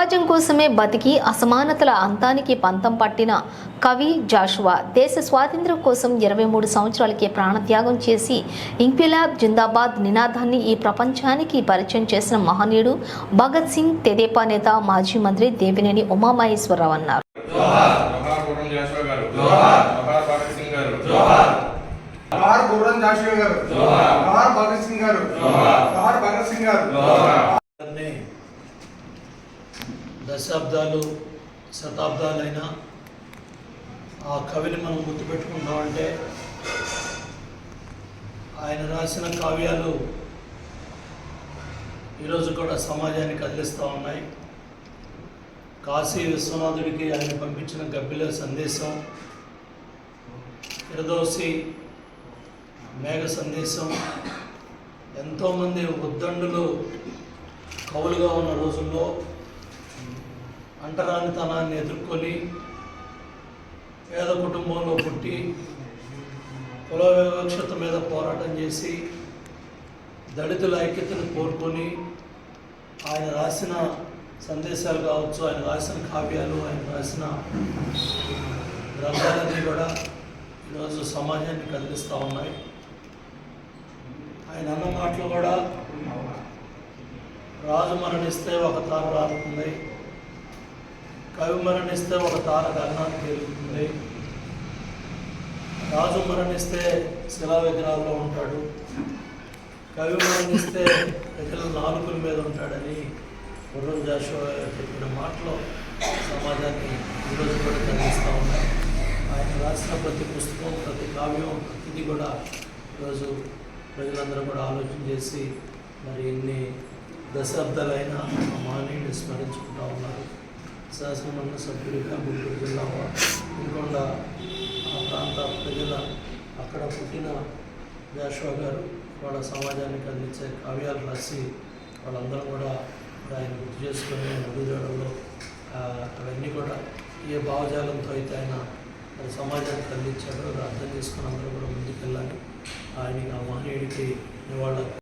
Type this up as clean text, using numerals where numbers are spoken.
సమాజం కోసమే బతికి అసమానతల అంతానికి పంతం పట్టిన కవి జాషువా దేశ స్వాతంత్ర్యం కోసం 23 సంవత్సరాలకే ప్రాణత్యాగం చేసి ఇంక్విలాబ్ జిందాబాద్ నినాదాన్ని ఈ ప్రపంచానికి పరిచయం చేసిన మహనీయుడు భగత్ సింగ్ తెదేపా నేత మాజీ మంత్రి దేవినేని ఉమామహేశ్వరరావు అన్నారు. దశాబ్దాలు శతాబ్దాలైన ఆ కవిని మనం గుర్తుపెట్టుకుంటామంటే ఆయన రాసిన కావ్యాలు ఈరోజు కూడా సమాజాన్ని కదిలిస్తూ ఉన్నాయి. కాశీ విశ్వనాథుడికి ఆయన పంపించిన గబ్బిల సందేశం, ఫిర్దౌసి మేఘ సందేశం, ఎంతోమంది ఉద్దండులు కవులుగా ఉన్న రోజుల్లో అంటరానితనాన్ని ఎదుర్కొని పేద కుటుంబంలో పుట్టి కుల వివక్షత మీద పోరాటం చేసి దళితుల ఐక్యతను కోరుకొని ఆయన రాసిన సందేశాలు కావచ్చు, ఆయన రాసిన కావ్యాలు, ఆయన రాసిన గ్రంథాలన్నీ కూడా ఈరోజు సమాజాన్ని కదిలిస్తూ ఉన్నాయి. ఆయన అన్న మాటలు కూడా రాజు మరణిస్తే ఒక తార రాలుతుంది, కవి మరణిస్తే ఒక తార గగనానికి వెలుగుతుంది, రాజు మరణిస్తే శిలా విగ్రహాల్లో ఉంటాడు, కవి మరణిస్తే ప్రజల నాలుకల మీద ఉంటాడని గుర్రం జాషువా చెప్పిన మాటలు సమాజాన్ని ఈరోజు కూడా కదిలిస్తూ ఉన్నాయి. ఆయన రాసిన ప్రతి పుస్తకం, ప్రతి కావ్యం, ప్రతిదీ కూడా ఈరోజు ప్రజలందరూ కూడా ఆలోచన చేసి మరి ఎన్ని దశాబ్దాలైనా మహనీయుడిని స్మరించుకుంటూ ఉన్నారు. శాసనమండలి సభ్యుడిగా గుంటూరు జిల్లా నల్గొండ ఆ ప్రాంత ప్రజల అక్కడ పుట్టిన జాషువా గారు వాళ్ళ సమాజాన్ని కదిలించే కావ్యాలు రాసి వాళ్ళందరూ కూడా ఆయన గుర్తు చేసుకుని అడుగుజాడల్లో అవన్నీ కూడా ఏ భావజాలంతో అయితే ఆయన సమాజాన్ని కదిలించాడో అర్థం చేసుకుని అందరూ కూడా ముందుకెళ్ళాలి. ఆయనకి ఆ మహనీయుడికి నివాళులు